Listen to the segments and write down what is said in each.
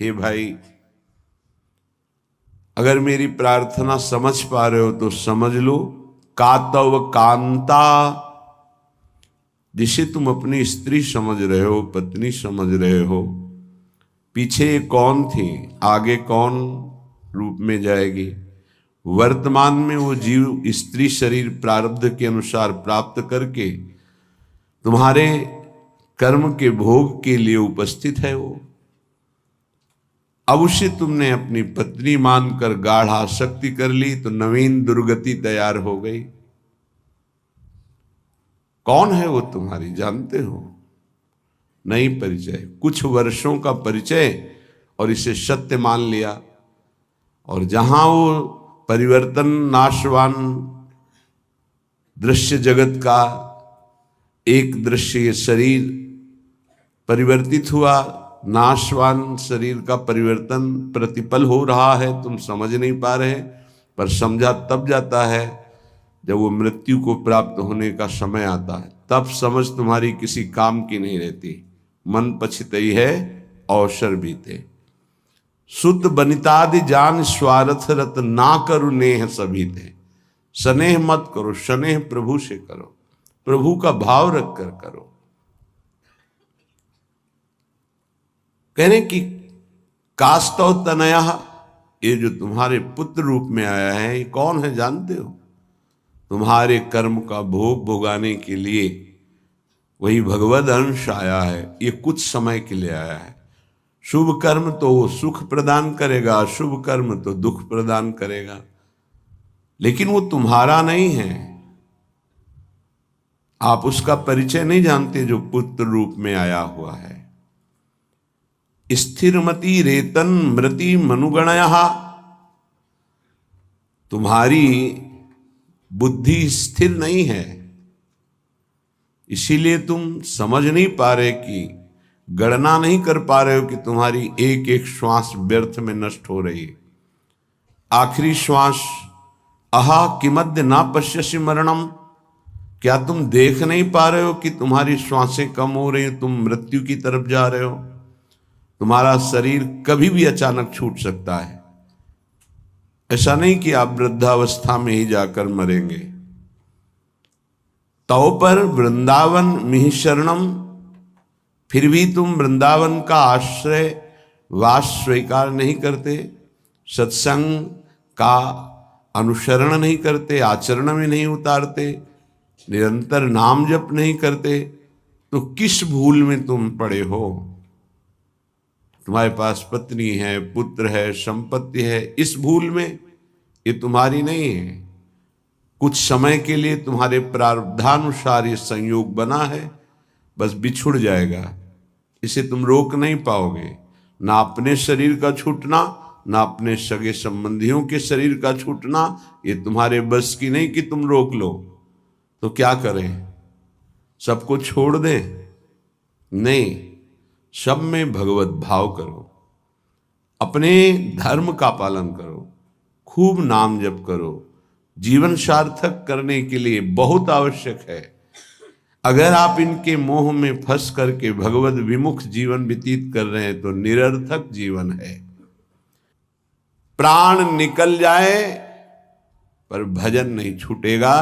हे भाई, अगर मेरी प्रार्थना समझ पा रहे हो तो समझ लो, कातव कांता, जिसे तुम अपनी स्त्री समझ रहे हो, पत्नी समझ रहे हो, पीछे कौन थी, आगे कौन रूप में जाएगी। वर्तमान में वो जीव स्त्री शरीर प्रारब्ध के अनुसार प्राप्त करके तुम्हारे कर्म के भोग के लिए उपस्थित है। वो अब उसे तुमने अपनी पत्नी मानकर गाढ़ आसक्ति कर ली तो नवीन दुर्गति तैयार हो गई। कौन है वो तुम्हारी, जानते हो? नहीं परिचय, कुछ वर्षों का परिचय और इसे सत्य मान लिया। और जहां वो परिवर्तन नाशवान दृश्य जगत का एक दृश्य शरीर परिवर्तित हुआ, नाशवान शरीर का परिवर्तन प्रतिपल हो रहा है, तुम समझ नहीं पा रहे, पर समझा तब जाता है जब वो मृत्यु को प्राप्त होने का समय आता है। तब समझ तुम्हारी किसी काम की नहीं रहती। मन पछितई है अवसर बीते। सुत बनितादि जान स्वार्थ रत, ना करो नेह सभी थे। स्नेह मत करो, स्नेह प्रभु से करो, प्रभु का भाव रख कर करो। कहने की कास्तव तनया, ये जो तुम्हारे पुत्र रूप में आया है, ये कौन है जानते हो? तुम्हारे कर्म का भोग भोगाने के लिए वही भगवद अंश आया है। ये कुछ समय के लिए आया है। शुभ कर्म तो वो सुख प्रदान करेगा, अशुभ कर्म तो दुख प्रदान करेगा, लेकिन वो तुम्हारा नहीं है। आप उसका परिचय नहीं जानते जो पुत्र रूप में आया हुआ है। स्थिरमति रेतन मृति मनुगणया, तुम्हारी बुद्धि स्थिर नहीं है, इसीलिए तुम समझ नहीं पा रहे कि, गणना नहीं कर पा रहे हो कि तुम्हारी एक एक श्वास व्यर्थ में नष्ट हो रही है। आखिरी श्वास, अहा किमद्य ना पश्यसि मरणम, क्या तुम देख नहीं पा रहे हो कि तुम्हारी श्वासें कम हो रही हैं, तुम मृत्यु की तरफ जा रहे हो। तुम्हारा शरीर कभी भी अचानक छूट सकता है। ऐसा नहीं कि आप वृद्धावस्था में ही जाकर मरेंगे। तो पर वृंदावन मिहि शरणम, फिर भी तुम वृंदावन का आश्रय वास स्वीकार नहीं करते, सत्संग का अनुसरण नहीं करते, आचरण में नहीं उतारते, निरंतर नाम जप नहीं करते, तो किस भूल में तुम पड़े हो? तुम्हारे पास पत्नी है, पुत्र है, संपत्ति है, इस भूल में, ये तुम्हारी नहीं है। कुछ समय के लिए तुम्हारे प्रारब्धानुसार ये संयोग बना है, बस बिछुड़ जाएगा, इसे तुम रोक नहीं पाओगे। ना अपने शरीर का छूटना, ना अपने सगे संबंधियों के शरीर का छूटना, ये तुम्हारे बस की नहीं कि तुम रोक लो। तो क्या करें? सबको छोड़ दें? नहीं, सब में भगवत भाव करो, अपने धर्म का पालन करो, खूब नाम जप करो। जीवन सार्थक करने के लिए बहुत आवश्यक है। अगर आप इनके मोह में फंस करके भगवत विमुख जीवन व्यतीत कर रहे हैं तो निरर्थक जीवन है। प्राण निकल जाए पर भजन नहीं छूटेगा,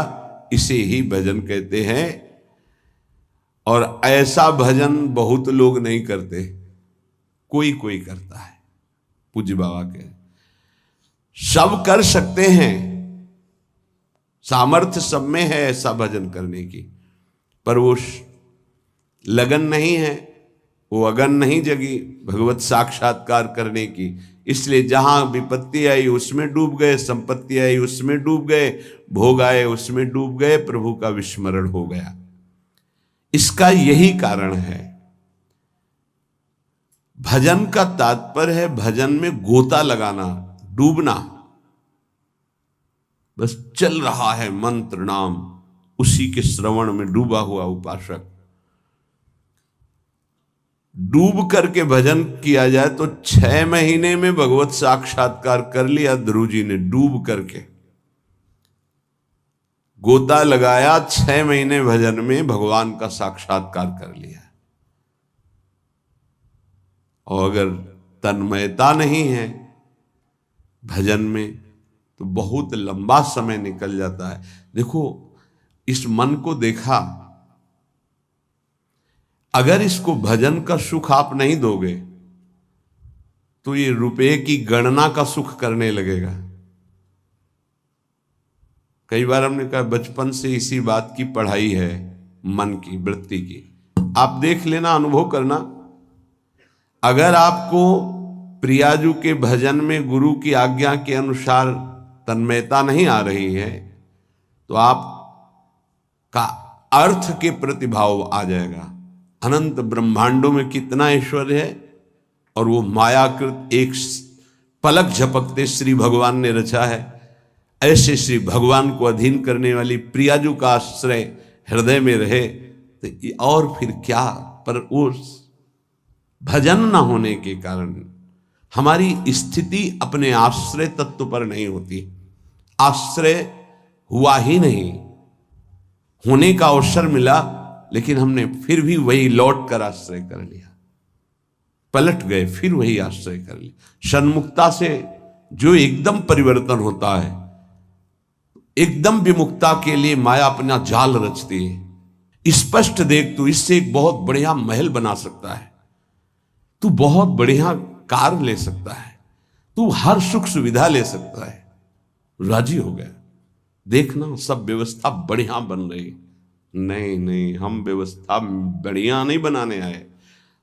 इसे ही भजन कहते हैं। और ऐसा भजन बहुत लोग नहीं करते, कोई कोई करता है। पूज्य बाबा के सब कर सकते हैं, सामर्थ्य सब में है ऐसा भजन करने की, पर वो लगन नहीं है, वो अगन नहीं जगी भगवत साक्षात्कार करने की। इसलिए जहां विपत्ति आई उसमें डूब गए, संपत्ति आई उसमें डूब गए, भोग आए उसमें डूब गए, प्रभु का विस्मरण हो गया। इसका यही कारण है। भजन का तात्पर्य है भजन में गोता लगाना, डूबना। बस चल रहा है मंत्र नाम, उसी के श्रवण में डूबा हुआ उपासक। डूब करके भजन किया जाए तो 6 महीने में भगवत साक्षात्कार कर लिया ध्रुव जी ने। डूब करके गोता लगाया, 6 महीने भजन में भगवान का साक्षात्कार कर लिया। और अगर तन्मयता नहीं है भजन में, तो बहुत लंबा समय निकल जाता है। देखो, इस मन को देखा, अगर इसको भजन का सुख आप नहीं दोगे तो ये रुपए की गणना का सुख करने लगेगा। कई बार हमने कहा बचपन से इसी बात की पढ़ाई है, मन की वृत्ति की। आप देख लेना, अनुभव करना। अगर आपको प्रियाजू के भजन में गुरु की आज्ञा के अनुसार तन्मयता नहीं आ रही है तो आपका अर्थ के प्रति भाव आ जाएगा। अनंत ब्रह्मांडों में कितना ऐश्वर्य है और वो मायाकृत एक पलक झपकते श्री भगवान ने रचा है। ऐसे श्री भगवान को अधीन करने वाली प्रियाजू का आश्रय हृदय में रहे तो और फिर क्या। पर उस भजन न होने के कारण हमारी स्थिति अपने आश्रय तत्व पर नहीं होती। आश्रय हुआ ही नहीं, होने का अवसर मिला लेकिन हमने फिर भी वही लौट कर आश्रय कर लिया, पलट गए, फिर वही आश्रय कर लिया। सन्मुक्ता से जो एकदम परिवर्तन होता है, एकदम विमुक्ता के लिए माया अपना जाल रचती है। स्पष्ट देख, तू इससे एक बहुत बढ़िया महल बना सकता है, तू बहुत बढ़िया कार ले सकता है, तू हर सुख सुविधा ले सकता है। राजी हो गया। देखना सब व्यवस्था बढ़िया बन रही। नहीं नहीं, हम व्यवस्था बढ़िया नहीं बनाने आए,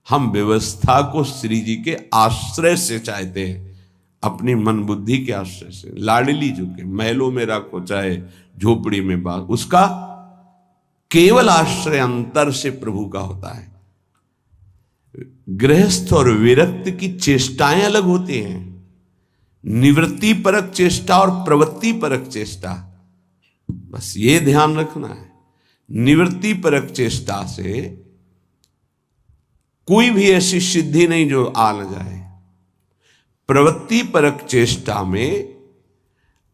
हम व्यवस्था को श्री जी के आश्रय से चाहते हैं, अपनी मन बुद्धि के आश्रय से। लाडली जो के महलों में रखो चाहे झोपड़ी में बात, उसका केवल आश्रय अंतर से प्रभु का होता है। गृहस्थ और विरक्त की चेष्टाएं अलग होती हैं, निवृत्ति परक चेष्टा और प्रवृत्ति परक चेष्टा, बस ये ध्यान रखना है। निवृत्ति परक चेष्टा से कोई भी ऐसी सिद्धि नहीं जो आ न जाए। प्रवृत्ति परक चेष्टा में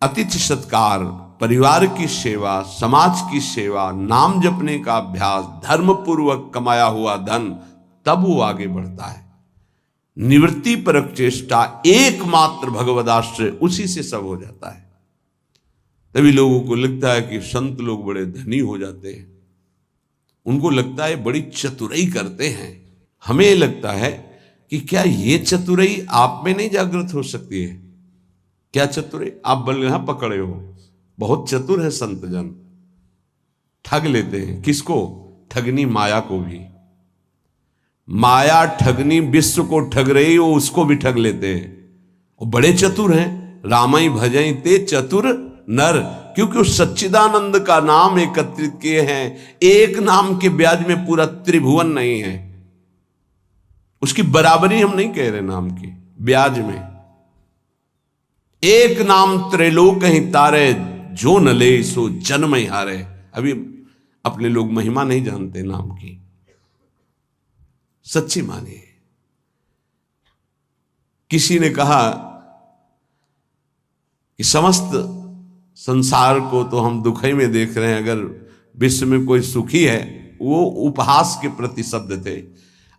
अतिथि सत्कार, परिवार की सेवा, समाज की सेवा, नाम जपने का अभ्यास, धर्म पूर्वक कमाया हुआ धन, तब वो आगे बढ़ता है। निवृत्ति परक चेष्टा एकमात्र भगवदाश्रय, उसी से सब हो जाता है। तभी लोगों को लगता है कि संत लोग बड़े धनी हो जाते हैं, उनको लगता है बड़ी चतुराई करते हैं। हमें लगता है कि क्या ये चतुराई आप में नहीं जागृत हो सकती है? क्या चतुराई? आप बल यहां पकड़े हो, बहुत चतुर है संत जन, ठग लेते हैं। किसको? ठगनी माया को भी। माया ठगनी विश्व को ठग रही, वो उसको भी ठग लेते हैं। वो बड़े चतुर हैं। रामई भजई ते चतुर नर, क्योंकि उस सच्चिदानंद का नाम एकत्रित किए हैं। एक नाम के ब्याज में पूरा त्रिभुवन नहीं है, उसकी बराबरी हम नहीं कह रहे नाम की, ब्याज में। एक नाम त्रैलोक ही तारे, जो न ले सो जन्म ही हारे। अभी अपने लोग महिमा नहीं जानते नाम की, सच्ची मानिए। किसी ने कहा कि समस्त संसार को तो हम दुखी में देख रहे हैं, अगर विश्व में कोई सुखी है, वो उपहास के प्रति शब्द थे।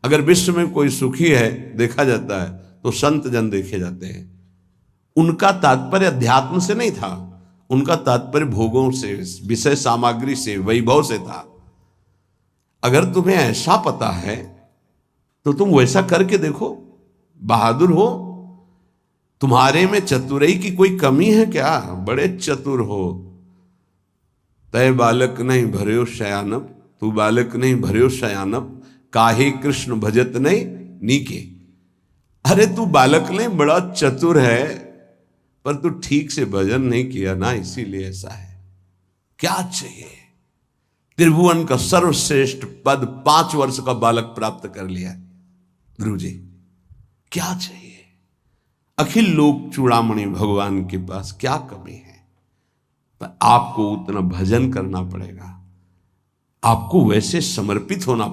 अगर विश्व में कोई सुखी है देखा जाता है तो संत जन देखे जाते हैं। उनका तात्पर्य अध्यात्म से नहीं था, उनका तात्पर्य भोगों से, विषय सामग्री से, वैभव से था। अगर तुम्हें ऐसा पता है तो तुम वैसा करके देखो, बहादुर हो। तुम्हारे में चतुराई की कोई कमी है क्या? बड़े चतुर हो। तय बालक नहीं भर्यो शयानप, तू बालक नहीं भर्यो शयानप, काहे कृष्ण भजत नहीं नीके। अरे तू बालक नहीं, बड़ा चतुर है, पर तू ठीक से भजन नहीं किया ना, इसीलिए ऐसा है। क्या चाहिए? त्रिभुवन का सर्वश्रेष्ठ पद 5 वर्ष का बालक प्राप्त कर लिया गुरु जी, क्या चाहिए? अखिल लोक चूड़ामणि भगवान के पास क्या कमी है? पर आपको उतना भजन करना पड़ेगा, आपको वैसे समर्पित होना।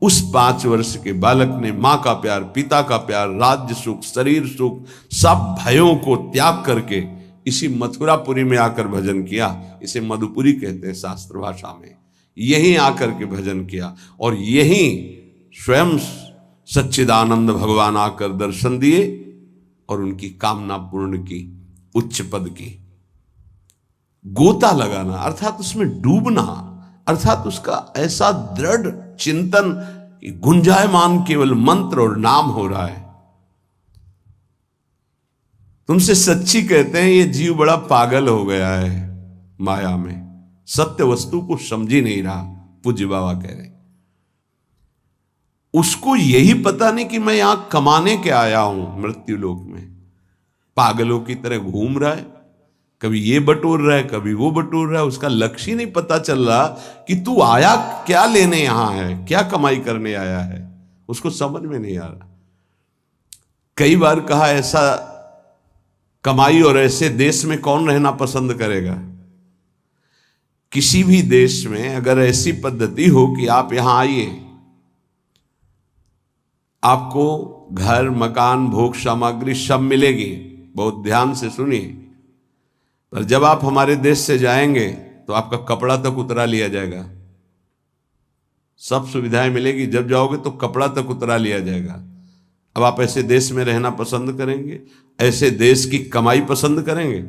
उस 5 वर्ष के बालक ने मां का प्यार, पिता का प्यार, राज्य सुख, शरीर सुख, सब भयों को त्याग करके इसी मथुरापुरी में आकर भजन किया। इसे मधुपुरी कहते हैं शास्त्र भाषा में। यहीं आकर के भजन किया और यहीं स्वयं सच्चिदानंद भगवान आकर दर्शन दिए और उनकी कामना पूर्ण की, उच्च पद की। गोता लगाना अर्थात उसमें डूबना, अर्थात उसका ऐसा दृढ़ चिंतन कि गुंजायमान केवल मंत्र और नाम हो रहा है। तुमसे सच्ची कहते हैं ये जीव बड़ा पागल हो गया है माया में, सत्य वस्तु को समझ ही नहीं रहा। पूज्य बाबा कह रहे उसको यही पता नहीं कि मैं यहां कमाने के आया हूं मृत्यु लोक में। पागलों की तरह घूम रहा है, कभी ये बटोर रहा है कभी वो बटोर रहा है, उसका लक्ष्य ही नहीं पता चल रहा कि तू आया क्या लेने यहां है, क्या कमाई करने आया है, उसको समझ में नहीं आ रहा। कई बार कहा ऐसा कमाई और ऐसे देश में कौन रहना पसंद करेगा। किसी भी देश में अगर ऐसी पद्धति हो कि आप यहां आइए, आपको घर मकान भोग सामग्री सब मिलेगी, बहुत ध्यान से सुनिए, पर जब आप हमारे देश से जाएंगे तो आपका कपड़ा तक उतरा लिया जाएगा। सब सुविधाएं मिलेगी, जब जाओगे तो कपड़ा तक उतरा लिया जाएगा। अब आप ऐसे देश में रहना पसंद करेंगे, ऐसे देश की कमाई पसंद करेंगे?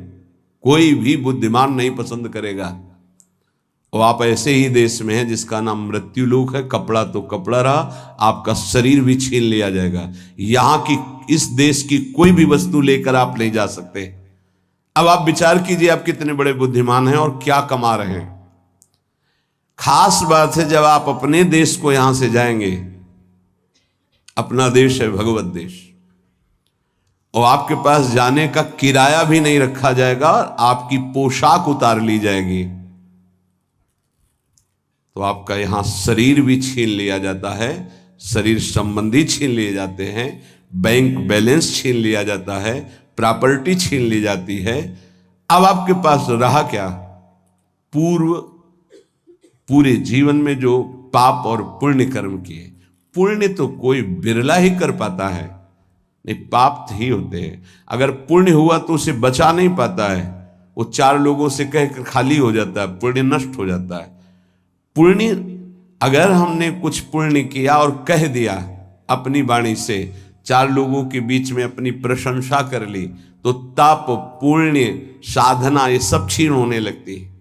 कोई भी बुद्धिमान नहीं पसंद करेगा। और आप ऐसे ही देश में हैं जिसका नाम मृत्यु लोक है। कपड़ा तो कपड़ा रहा, आपका शरीर भी छीन लिया जाएगा। यहां की इस देश की कोई भी वस्तु लेकर आप नहीं जा सकते। अब आप विचार कीजिए आप कितने बड़े बुद्धिमान हैं और क्या कमा रहे हैं। खास बात है जब आप अपने देश को यहां से जाएंगे, अपना देश है भगवत देश, और आपके पास जाने का किराया भी नहीं रखा जाएगा और आपकी पोशाक उतार ली जाएगी, तो आपका यहां शरीर भी छीन लिया जाता है, शरीर संबंधी छीन लिए जाते हैं, बैंक बैलेंस छीन लिया जाता है, प्रॉपर्टी छीन ली जाती है। अब आपके पास रहा क्या? पूरे जीवन में जो पाप और पुण्य कर्म किए, पुण्य तो कोई बिरला ही कर पाता है, नहीं पाप ही होते हैं। अगर पुण्य हुआ तो उसे बचा नहीं पाता है, वो 4 लोगों से कहकर खाली हो जाता है, पुण्य नष्ट हो जाता है। पुण्य अगर हमने कुछ पुण्य किया और कह दिया अपनी वाणी से, 4 लोगों के बीच में अपनी प्रशंसा कर ली, तो तप पुण्य साधना ये सब क्षीण होने लगती है।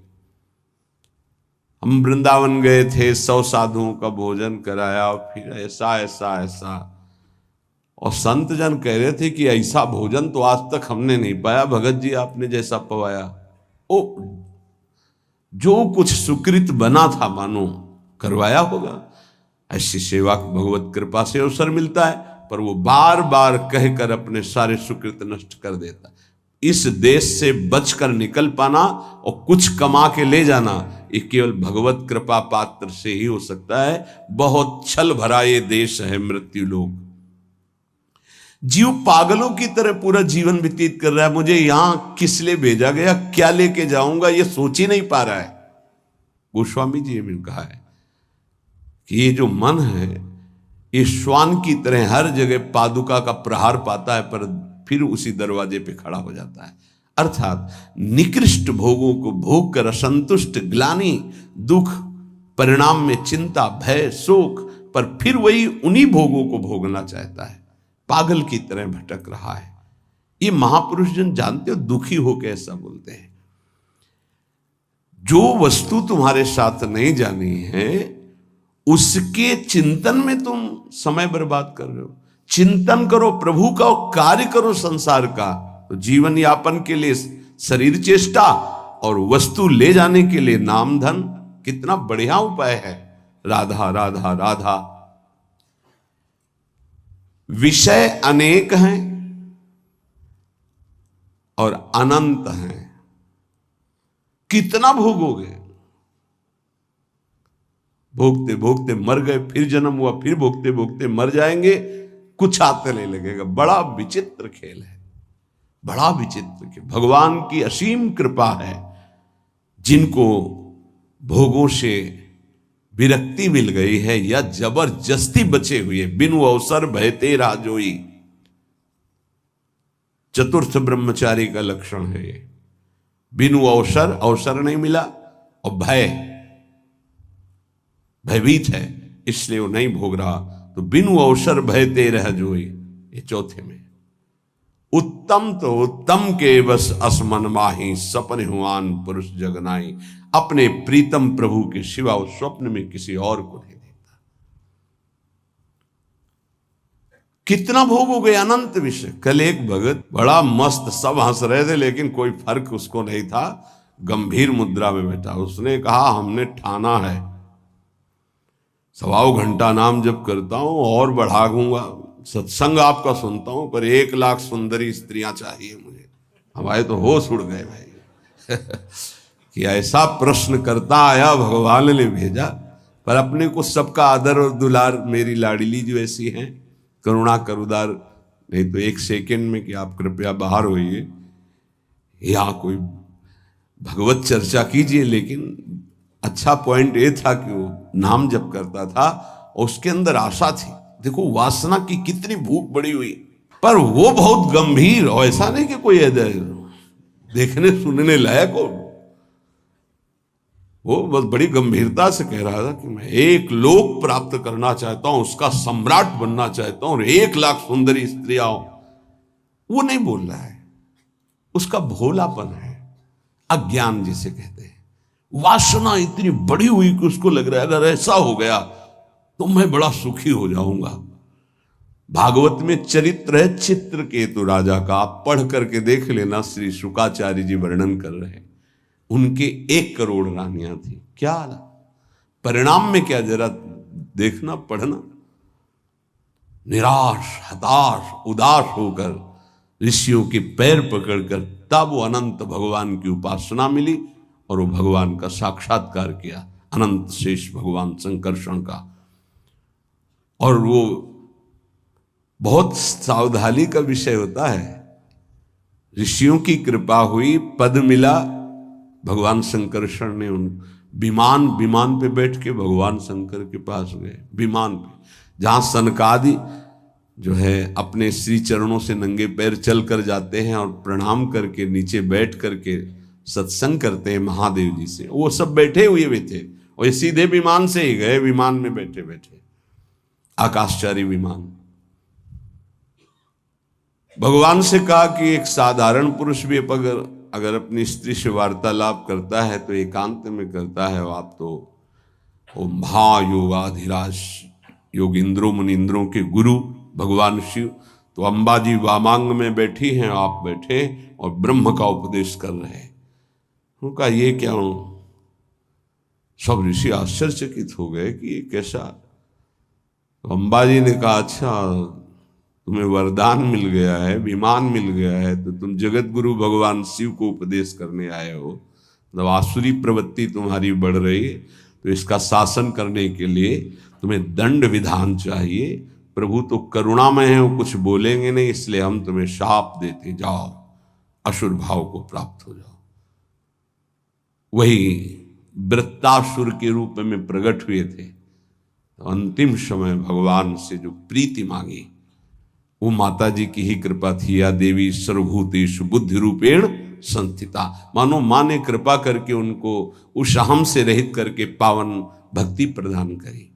हम वृंदावन गए थे, 100 साधुओं का भोजन कराया और फिर ऐसा ऐसा ऐसा, और संत जन कह रहे थे कि ऐसा भोजन तो आज तक हमने नहीं पाया भगत जी, आपने जैसा पवाया। ओ जो कुछ सुकृत बना था मानो करवाया होगा। ऐसी सेवा भगवत कृपा से अवसर मिलता है, पर वो बार बार कहकर अपने सारे सुकृत नष्ट कर देता। इस देश से बचकर निकल पाना और कुछ कमा के ले जाना, ये केवल भगवत कृपा पात्र से ही हो सकता है। बहुत छल भरा ये देश है मृत्यु लोक। जीव पागलों की तरह पूरा जीवन व्यतीत कर रहा है। मुझे यहां किस लिए भेजा गया, क्या लेके जाऊंगा, ये सोच ही नहीं पा रहा है। गोस्वामी जी ने कहा है कि ये जो मन है ये श्वान की तरह हर जगह पादुका का प्रहार पाता है, पर फिर उसी दरवाजे पे खड़ा हो जाता है। अर्थात निकृष्ट भोगों को भोग कर असंतुष्ट, ग्लानि, दुख, परिणाम में चिंता, भय, शोक, पर फिर वही उन्हीं भोगों को भोगना चाहता है। पागल की तरह भटक रहा है। ये महापुरुष जन जानते हो, दुखी होकर ऐसा बोलते हैं। जो वस्तु तुम्हारे साथ नहीं जानी है उसके चिंतन में तुम समय बर्बाद कर रहे हो। चिंतन करो प्रभु का, कार्य करो संसार का, तो जीवन यापन के लिए शरीर चेष्टा और वस्तु ले जाने के लिए नाम धन, कितना बढ़िया उपाय है। राधा राधा राधा। विषय अनेक हैं और अनंत हैं, कितना भोगोगे। भोगते भोगते मर गए, फिर जन्म हुआ, फिर भोगते भोगते मर जाएंगे, कुछ आते नहीं लगेगा। बड़ा विचित्र खेल है, बड़ा विचित्र खेल। भगवान की असीम कृपा है, जिनको भोगों से विरक्ति मिल गई है या जबरदस्ती बचे हुए, बिनु अवसर भयते राजोई। चतुर्थ ब्रह्मचारी का लक्षण है ये। बिनु अवसर नहीं मिला, और भयभीत है इसलिए वो नहीं भोग रहा, तो बिनु अवसर भयते रह जोई, ये चौथे में। उत्तम तो उत्तम के बस असमन माही, सपन हुआन पुरुष जगनाई। अपने प्रीतम प्रभु के सिवा उस स्वप्न में किसी और को नहीं देखता। कितना भोगोगे अनंत विषय। कल एक भगत बड़ा मस्त, सब हंस रहे थे लेकिन कोई फर्क उसको नहीं था, गंभीर मुद्रा में बैठा। उसने कहा हमने ठाना है 1.25 घंटा नाम जप करता हूं और बढ़ा दूंगा, सत्संग आपका सुनता हूं, पर 1 लाख सुंदरी स्त्रियां चाहिए मुझे। हमारे तो होश उड़ गए भाई कि ऐसा प्रश्न करता आया, भगवान ने भेजा। पर अपने को सबका आदर और दुलार, मेरी लाडली जो ऐसी हैं, करुणा करुदार, नहीं तो 1 सेकंड में कि आप कृपया बाहर होइए, या कोई भगवत चर्चा कीजिए। लेकिन अच्छा पॉइंट ये था कि वो नाम जप करता था और उसके अंदर आशा थी। देखो वासना की कितनी भूख बड़ी हुई, पर वो बहुत गंभीर, और ऐसा नहीं कि कोई देखने सुनने लायक हो। वो बहुत बड़ी गंभीरता से कह रहा था कि मैं 1 लोक प्राप्त करना चाहता हूं, उसका सम्राट बनना चाहता हूं, और 1 लाख सुंदरी स्त्रियां हो। वो नहीं बोल रहा है, उसका भोलापन है, अज्ञान जिसे कहते हैं। वासना इतनी बड़ी हुई कि उसको लग रहा है अगर ऐसा हो गया तो मैं बड़ा सुखी हो जाऊंगा। भागवत में चरित्र है चित्रकेतु राजा का, आप पढ़ करके देख लेना, श्री शुकाचार्य जी वर्णन कर रहे हैं। उनके 1 करोड़ रानियां थी। क्या परिणाम में क्या, जरा देखना, पढ़ना। निराश, हताश, उदास होकर ऋषियों के पैर पकड़कर तब वो अनंत भगवान की उपासना मिली और वो भगवान का साक्षात्कार किया, अनंत शेष भगवान संकर्षण का। और वो बहुत सावधानी का विषय होता है। ऋषियों की कृपा हुई, पद मिला, भगवान संकर्षण ने उन विमान पे बैठ के भगवान शंकर के पास गए। विमान पे, जहां सनकादि जो है अपने श्री चरणों से नंगे पैर चल कर जाते हैं और प्रणाम करके नीचे बैठ करके सत्संग करते हैं महादेव जी से, वो सब बैठे हुए भी थे। और ये सीधे विमान से ही गए, विमान में बैठे बैठे, आकाशचारी विमान। भगवान से कहा कि एक साधारण पुरुष भी अगर अपनी स्त्री से वार्तालाप करता है तो एकांत में करता है। आप तो वो महायोगाधिराज योगिंद्रों मुनिंद्रों के गुरु भगवान शिव, तो अंबा जी वामांग में बैठी हैं, आप बैठे और ब्रह्म का उपदेश कर रहे हैं। उनका ये क्या हूं, सब ऋषि आश्चर्यचकित हो गए कि ये कैसा। तो अंबा जी ने कहा अच्छा तुम्हें वरदान मिल गया है, विमान मिल गया है, तो तुम जगत गुरु भगवान शिव को उपदेश करने आए हो, मतलब आसुरी प्रवृत्ति तुम्हारी बढ़ रही है, तो इसका शासन करने के लिए तुम्हें दंड विधान चाहिए। प्रभु तो करुणामय है, वो कुछ बोलेंगे नहीं, इसलिए हम तुम्हें शाप देते, जाओ असुर भाव को प्राप्त हो जाओ। वही वृत्तासुर के रूप में प्रकट हुए थे। तो अंतिम समय भगवान से जो प्रीति मांगी वो माता जी की ही कृपा थी। या देवी सर्वभूतेषु बुद्धि रूपेण संस्थिता, मानो माँ ने कृपा करके उनको उस अहम से रहित करके पावन भक्ति प्रदान करी।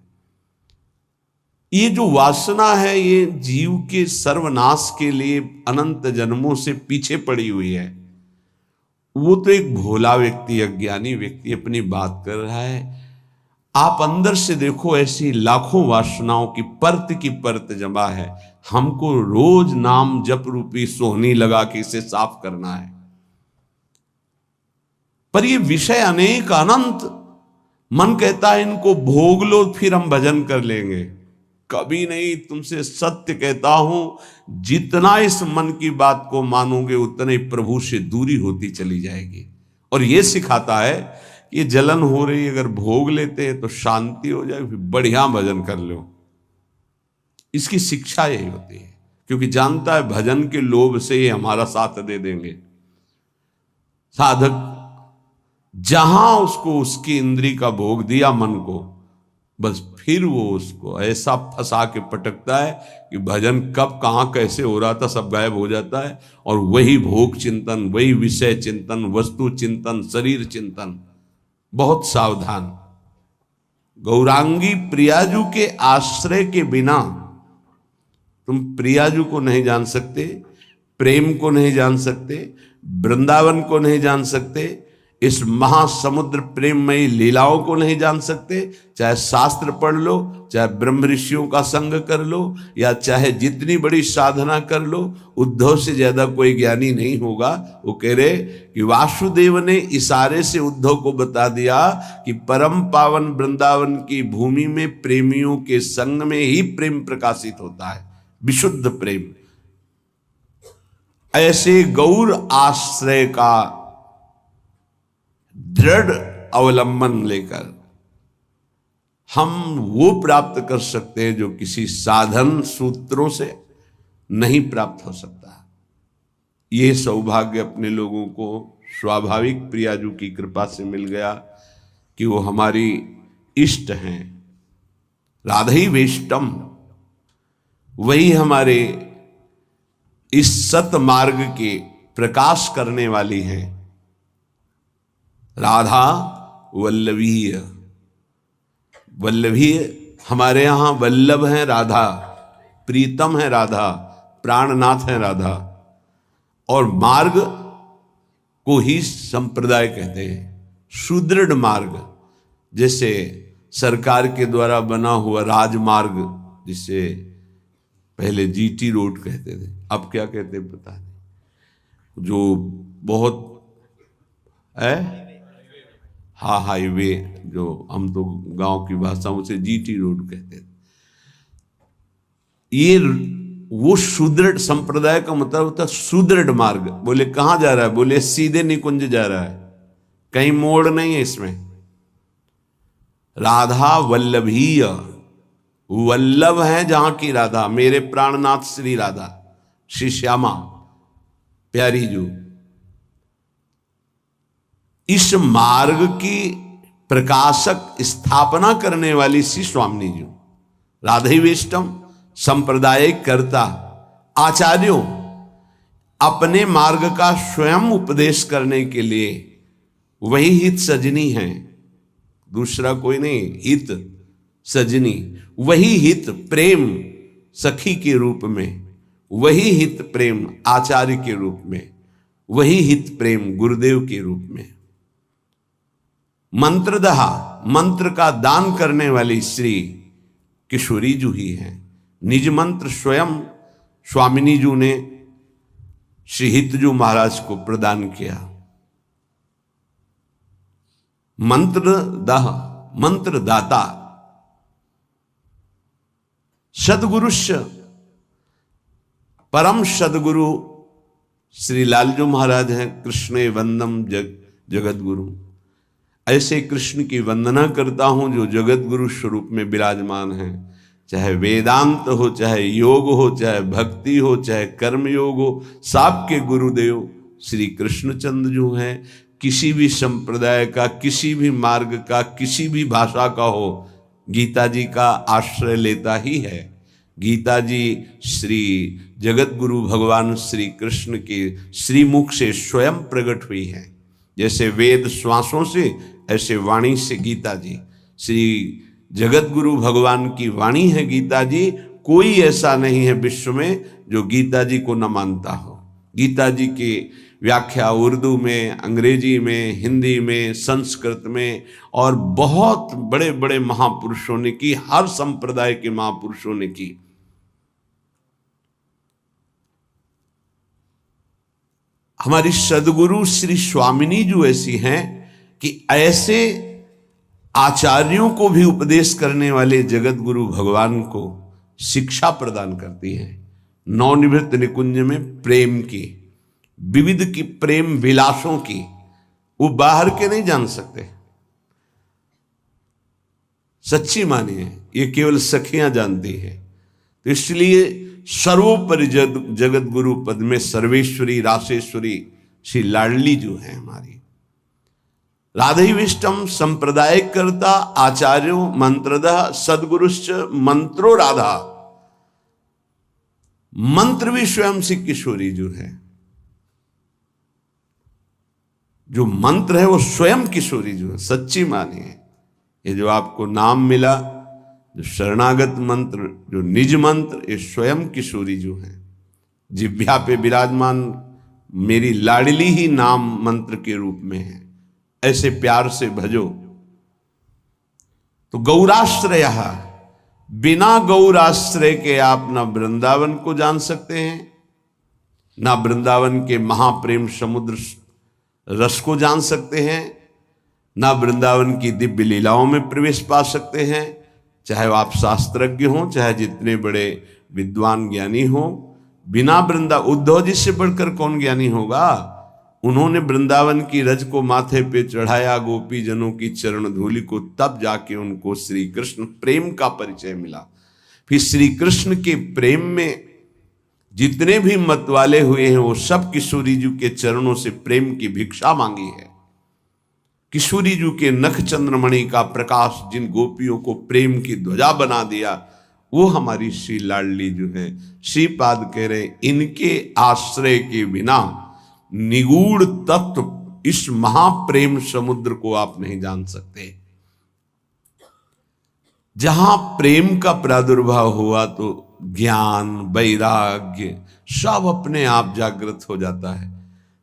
ये जो वासना है ये जीव के सर्वनाश के लिए अनंत जन्मों से पीछे पड़ी हुई है। वो तो एक भोला व्यक्ति, अज्ञानी व्यक्ति अपनी बात कर रहा है। आप अंदर से देखो, ऐसी लाखों वासनाओं की परत जमा है। हमको रोज नाम जप रूपी सोहनी लगा के इसे साफ करना है। पर ये विषय अनेक अनंत, मन कहता है इनको भोग लो फिर हम भजन कर लेंगे। कभी नहीं, तुमसे सत्य कहता हूं, जितना इस मन की बात को मानोगे उतने ही प्रभु से दूरी होती चली जाएगी। और ये सिखाता है कि जलन हो रही, अगर भोग लेते हैं तो शांति हो जाए, फिर बढ़िया भजन कर लो। इसकी शिक्षा यही होती है, क्योंकि जानता है भजन के लोभ से ये हमारा साथ दे देंगे। साधक जहां उसको उसकी इंद्री का भोग दिया मन को, बस फिर वो उसको ऐसा फंसा के पटकता है कि भजन कब कहां कैसे हो रहा था सब गायब हो जाता है। और वही भोग चिंतन, वही विषय चिंतन, वस्तु चिंतन, शरीर चिंतन। बहुत सावधान। गौरांगी प्रियाजू के आश्रय के बिना तुम प्रियाजू को नहीं जान सकते, प्रेम को नहीं जान सकते, वृंदावन को नहीं जान सकते, इस महासमुद्र प्रेममयी लीलाओं को नहीं जान सकते, चाहे शास्त्र पढ़ लो, चाहे ब्रह्म ऋषियों का संग कर लो, या चाहे जितनी बड़ी साधना कर लो, उद्धव से ज्यादा कोई ज्ञानी नहीं होगा। वो कह रहे कि वासुदेव ने इशारे से उद्धव को बता दिया कि परम पावन वृंदावन की भूमि में प्रेमियों के संग में ही प्रेम प्रकाशित होता है, विशुद्ध प्रेम। ऐसे गौर आश्रय का दृढ़ अवलंबन लेकर हम वो प्राप्त कर सकते हैं जो किसी साधन सूत्रों से नहीं प्राप्त हो सकता। ये सौभाग्य अपने लोगों को स्वाभाविक प्रियाजू की कृपा से मिल गया कि वो हमारी इष्ट हैं, राधई वेष्टम, वही हमारे इस सत मार्ग के प्रकाश करने वाली हैं। राधा वल्लभीय, वल्लभीय हमारे यहां वल्लभ हैं राधा, प्रीतम है राधा, प्राणनाथ है राधा। और मार्ग को ही संप्रदाय कहते हैं, सुदृढ़ मार्ग, जैसे सरकार के द्वारा बना हुआ राजमार्ग, जिसे पहले जीटी रोड कहते थे, अब क्या कहते हैं पता नहीं, जो बहुत है हाँ हाईवे, जो हम तो गांव की भाषाओं से जीटी रोड कहते थे। ये वो सुदृढ़ संप्रदाय का मतलब होता है सुदृढ़ मार्ग। बोले कहां जा रहा है? बोले सीधे निकुंज जा रहा है, कहीं मोड़ नहीं है इसमें। राधा वल्लभीय, वल्लभ है जहां की राधा, मेरे प्राणनाथ श्री राधा, श्री श्यामा प्यारी जो। इस मार्ग की प्रकाशक स्थापना करने वाली श्री स्वामिनी जी, राधई वेष्टम, संप्रदाय कर्ता, आचार्यों, अपने मार्ग का स्वयं उपदेश करने के लिए वही हित सजनी है, दूसरा कोई नहीं, हित सजनी, वही हित प्रेम सखी के रूप में, वही हित प्रेम आचार्य के रूप में, वही हित प्रेम गुरुदेव के रूप में। मंत्रदहा, मंत्र का दान करने वाली श्री किशोरी जू ही है। निज मंत्र स्वयं स्वामिनी जू ने श्री हितजू महाराज को प्रदान किया। मंत्रदह, मंत्र दाता, सदगुरुश्य, परम सदगुरु श्री लालजू महाराज हैं। कृष्णे वंदम जगत गुरु, ऐसे कृष्ण की वंदना करता हूं जो जगत गुरु स्वरूप में विराजमान हैं। चाहे वेदांत हो, चाहे योग हो, चाहे भक्ति हो, चाहे कर्म योग हो, सबके गुरुदेव श्री कृष्णचंद्र जो हैं। किसी भी संप्रदाय का, किसी भी मार्ग का, किसी भी भाषा का हो, गीता जी का आश्रय लेता ही है। गीता जी श्री जगत गुरु भगवान श्री कृष्ण के श्रीमुख से स्वयं प्रकट हुई है। जैसे वेद श्वासों से, ऐसे वाणी से गीता जी, श्री जगत गुरु भगवान की वाणी है गीता जी। कोई ऐसा नहीं है विश्व में जो गीता जी को न मानता हो। गीता जी की व्याख्या उर्दू में, अंग्रेजी में, हिंदी में, संस्कृत में और बहुत बड़े बड़े महापुरुषों ने की, हर संप्रदाय के महापुरुषों ने की। हमारी सदगुरु श्री स्वामिनी जो ऐसी हैं कि ऐसे आचार्यों को भी उपदेश करने वाले जगत गुरु भगवान को शिक्षा प्रदान करती हैं। नवनिवृत्त निकुंज में प्रेम की, विविध की प्रेम विलासों की, वो बाहर के नहीं जान सकते, सच्ची मानिए, ये केवल सखियां जानती है। तो इसलिए सर्वोपरि जगत गुरु पद में सर्वेश्वरी रासेश्वरी श्री लाडली जो है हमारी। राधई विष्टम संप्रदाय कर्ता आचार्यो मंत्रदः सदगुरुश्च मंत्रो राधा। मंत्र भी स्वयं श्री किशोरी जो है, जो मंत्र है वो स्वयं किशोरी जो है। सच्ची मानिए, ये जो आपको नाम मिला, जो शरणागत मंत्र, जो निज मंत्र, ये स्वयं किशोरी जो है। जिह्वा पे विराजमान मेरी लाडली ही नाम मंत्र के रूप में है, ऐसे प्यार से भजो। तो गौराश्रय, बिना गौराश्रय के आप ना वृंदावन को जान सकते हैं, ना वृंदावन के महाप्रेम समुद्र रस को जान सकते हैं, ना वृंदावन की दिव्य लीलाओं में प्रवेश पा सकते हैं। चाहे आप शास्त्रज्ञ हों, चाहे जितने बड़े विद्वान ज्ञानी हों, बिना उद्धव जी से बढ़कर कौन ज्ञानी होगा? उन्होंने वृंदावन की रज को माथे पे चढ़ाया, गोपी जनों की चरण धूलि को, तब जाके उनको श्री कृष्ण प्रेम का परिचय मिला। फिर श्री कृष्ण के प्रेम में जितने भी मतवाले हुए हैं वो सब किशोरी जी के चरणों से प्रेम की भिक्षा मांगी है। किशोरी जी के नख चंद्रमणि का प्रकाश जिन गोपियों को प्रेम की ध्वजा बना दिया, वो हमारी श्री लाडली जो है। श्रीपाद कह रहे इनके आश्रय के बिना निगूढ़ तत्व इस महाप्रेम समुद्र को आप नहीं जान सकते। जहां प्रेम का प्रादुर्भाव हुआ तो ज्ञान, वैराग्य सब अपने आप जागृत हो जाता है।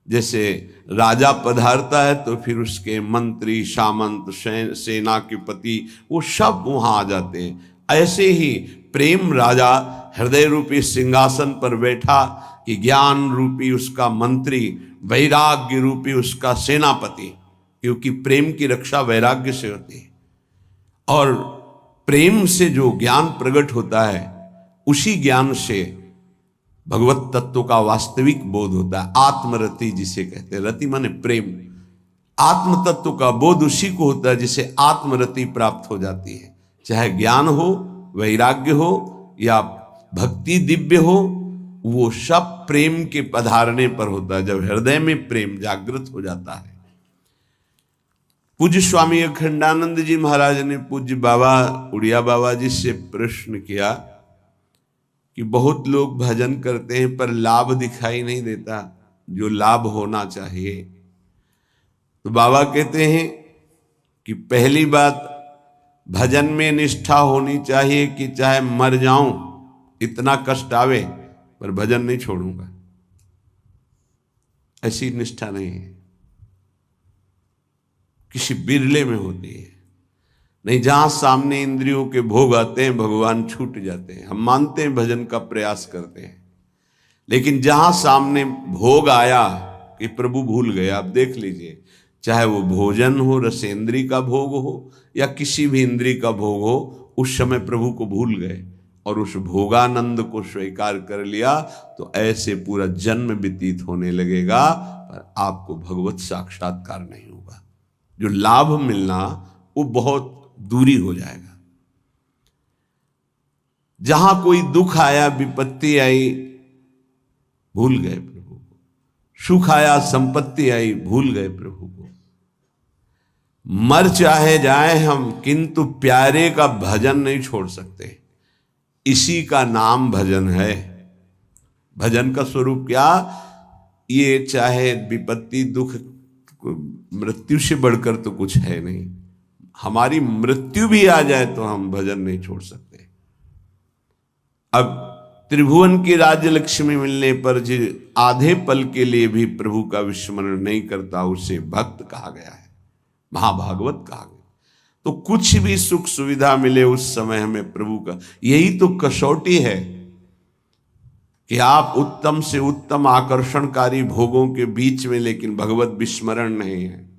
जैसे राजा पधारता है तो फिर उसके मंत्री, सामंत, सेना के पति वो सब वहां आ जाते हैं। ऐसे ही प्रेम राजा हृदय रूपी सिंहासन पर बैठा कि ज्ञान रूपी उसका मंत्री, वैराग्य रूपी उसका सेनापति, क्योंकि प्रेम की रक्षा वैराग्य से होती है। और प्रेम से जो ज्ञान प्रकट होता है उसी ज्ञान से भगवत तत्व का वास्तविक बोध होता है। आत्मरति जिसे कहते हैं, रति माने प्रेम। आत्म तत्व का बोध उसी को होता है जिसे आत्मरति प्राप्त हो जाती है। चाहे ज्ञान हो, वैराग्य हो या भक्ति दिव्य हो, वो सब प्रेम के पधारने पर होता है, जब हृदय में प्रेम जागृत हो जाता है। पूज्य स्वामी अखंडानंद जी महाराज ने पूज्य बाबा उड़िया बाबा जी से प्रश्न किया कि बहुत लोग भजन करते हैं पर लाभ दिखाई नहीं देता जो लाभ होना चाहिए। तो बाबा कहते हैं कि पहली बात, भजन में निष्ठा होनी चाहिए कि चाहे मर जाऊं, इतना कष्ट आवे, पर भजन नहीं छोड़ूंगा, ऐसी निष्ठा नहीं है। किसी बिरले में होती है। नहीं, जहां सामने इंद्रियों के भोग आते हैं भगवान छूट जाते हैं। हम मानते हैं भजन का प्रयास करते हैं, लेकिन जहां सामने भोग आया कि प्रभु भूल गए। आप देख लीजिए, चाहे वो भोजन हो, रसेंद्री का भोग हो या किसी भी इंद्री का भोग हो, उस समय प्रभु को भूल गए और उस भोगानंद को स्वीकार कर लिया तो ऐसे पूरा जन्म व्यतीत होने लगेगा, पर आपको भगवत साक्षात्कार नहीं होगा। जो लाभ मिलना वो बहुत दूरी हो जाएगा। जहां कोई दुख आया, विपत्ति आई, भूल गए प्रभु को। सुख आया, संपत्ति आई, भूल गए प्रभु को। मर चाहे जाए हम, किंतु प्यारे का भजन नहीं छोड़ सकते। इसी का नाम भजन है। भजन का स्वरूप क्या? ये चाहे विपत्ति, दुख, मृत्यु से बढ़कर तो कुछ है नहीं। हमारी मृत्यु भी आ जाए तो हम भजन नहीं छोड़ सकते। अब त्रिभुवन की राज्य लक्ष्मी मिलने पर जो आधे पल के लिए भी प्रभु का विस्मरण नहीं करता, उसे भक्त कहा गया है, महाभागवत कहा गया। तो कुछ भी सुख सुविधा मिले उस समय हमें प्रभु का, यही तो कसौटी है कि आप उत्तम से उत्तम आकर्षणकारी भोगों के बीच में लेकिन भगवत विस्मरण नहीं है।